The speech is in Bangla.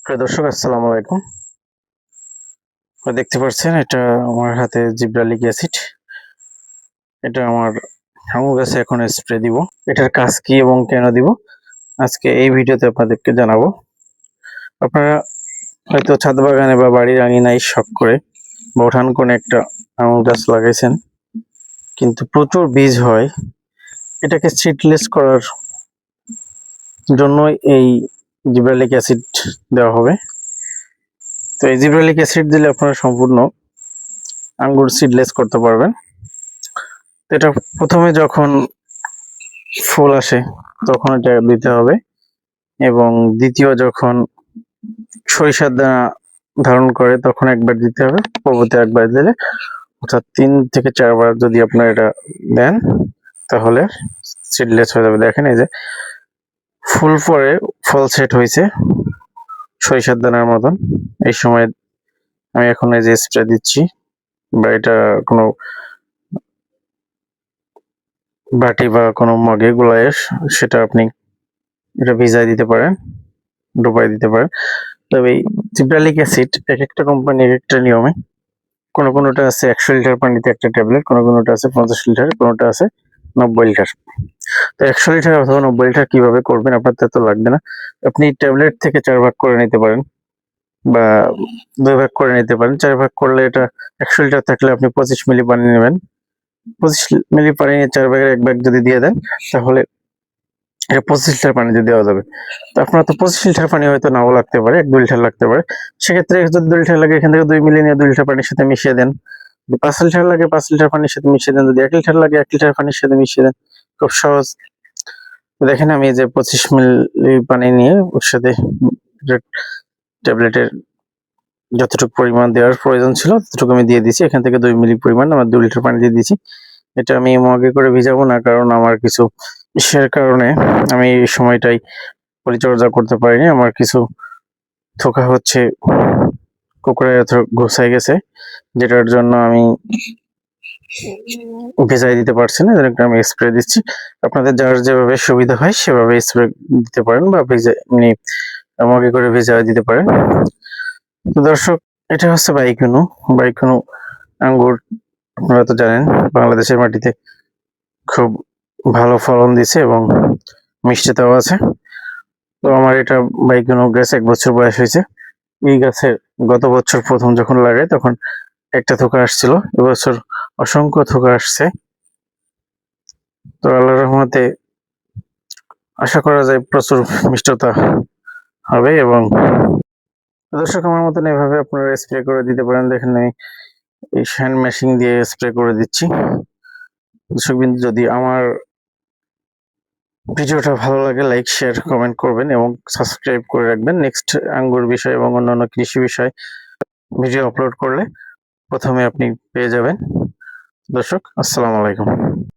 প্রিয় দর্শক, আসসালামু আলাইকুম। দেখতে পাচ্ছেন এটা আমার হাতে জিব্রালিক অ্যাসিড। এটা আমার আঙুর গাছে এখন স্প্রে দিব। এটার কাজ কি এবং কেন দিব আজকে এই ভিডিওতে আপনাদেরকে জানাবো। আপনারা হয়তো ছাদ বাগানে বা বাড়ির আঙিনায় শখ করে বা উঠান কোণে একটা আঙুর গাছ লাগাইছেন, কিন্তু প্রচুর বীজ হয়। এটাকে সিডলেস করার জন্য এই জিব্রালিক অ্যাসিড দেওয়া হবে। তো এই জিব্রালিক অ্যাসিড দিলে আপনারা সম্পূর্ণ আঙ্গুর সিডলেস করতে পারবেন। এটা প্রথমে যখন ফুল আসে তখন এটা দিতে হবে, এবং দ্বিতীয় যখন সরিষার দানা ধারণ করে তখন একবার দিতে হবে, পরবর্তী একবার দিলে অর্থাৎ 3 থেকে 4 বার যদি আপনারা এটা দেন তাহলে সিডলেস হয়ে যাবে। দেখেন এই যে ফুল পরে ফল সেট হয়েছে সরিষার দানার মতন। এই সময় আমি এখন এই যে স্প্রে দিচ্ছি, বা এটা কোনো বাটি বা কোনো মগে গুলায় সেটা আপনি এটা ভিজাই দিতে পারেন, ডুবাই দিতে পারেন। তবে এই জিব্রালিক অ্যাসিড এক একটা কোম্পানি এক একটা নিয়মে, কোনোটা আছে 100 লিটার পানিতে একটা ট্যাবলেট, কোনোটা আছে 50 লিটার, কোনোটা আছে 90 লিটার। তো 100 লিটার অথবা 90 লিটার কিভাবে করবেন, আপনার তো লাগবে না। আপনি ট্যাবলেট থেকে 4 ভাগ করে নিতে পারেন বা 2 ভাগ করে নিতে পারেন। 4 ভাগ করলে এটা 100 লিটার থাকলে আপনি 25 মিলি পানি নেবেন। 25 মিলি পানি নিয়ে 4 ভাগের 1 ভাগ যদি দিয়ে দেন তাহলে এটা 25 লিটার পানিতে দেওয়া যাবে। তো আপনার তো 25 লিটার পানি হয়তো নাও লাগতে পারে, 1-2 লিটার লাগতে পারে। সেক্ষেত্রে যদি 2 লিটার লাগে এখান থেকে 2 মিলি নিয়ে 2 লিটার পানির সাথে মিশিয়ে দেন। যদি 5 লিটার লাগে 5 লিটার পানির সাথে মিশিয়ে দেন। যদি 1 লিটার লাগে 1 লিটার পানির সাথে মিশিয়ে দেন। খুব সহজ। দেখেন আমি যে 25 মিলি পানি নিয়ে ওর সাথে ট্যাবলেটের যতটুকু পরিমাণ দেওয়ার প্রয়োজন ছিল ততটুকু আমি দিয়ে দিয়েছি। এখান থেকে 2 মিলি পরিমাণ আমার 2 লিটার পানি দিয়ে দিয়েছি। এটা আমি মগে করে ভিজাবো না, কারণ আমার কিছু ইসের কারণে আমি এই সময়টাই পরিচর্যা করতে পারিনি। আমার কিছু থোকা হচ্ছে কুকুরে ঘুষাই গেছে, যেটার জন্য আমি ভেজাই দিতে পারছি না। আমি স্প্রে দিচ্ছি। আপনাদের যার যেভাবে সুবিধা হয় সেভাবে স্প্রে দিতে পারেন বা ভেজে এমনি মগে করে ভেজাই দিতে পারেন। তো দর্শক, এটা হচ্ছে বাইকুনু আঙ্গুর। আপনারা তো জানেন বাংলাদেশের মাটিতে খুব ভালো ফলন দিছে এবং মিষ্টিতাও আছে। তো আমার এটা বাইকুনু গাছ 1 বছর বয়স হয়েছে। এই গাছের গত বছর প্রথম যখন লাগাই তখন একটা থোকা আসছিল, এবছর অসংখ্য থোকা আসছে। তো আল্লাহর রহমতে আশা করা যায় প্রচুর মিষ্টতা হবে। এবং দর্শক, আমার মতন এভাবে আপনারা স্প্রে করে দিতে পারেন। দেখেন আমি এই হ্যান্ড মেশিন দিয়ে স্প্রে করে দিচ্ছি। দর্শকবৃন্দ, যদি আমার ভিডিওটা ভালো লাগে লাইক, শেয়ার, কমেন্ট করবেন এবং সাবস্ক্রাইব করে রাখবেন। নেক্সট আঙ্গুর বিষয় এবং অন্যান্য কৃষি বিষয় ভিডিও আপলোড করলে প্রথমে আপনি পেয়ে যাবেন। দর্শক, আসসালামু আলাইকুম।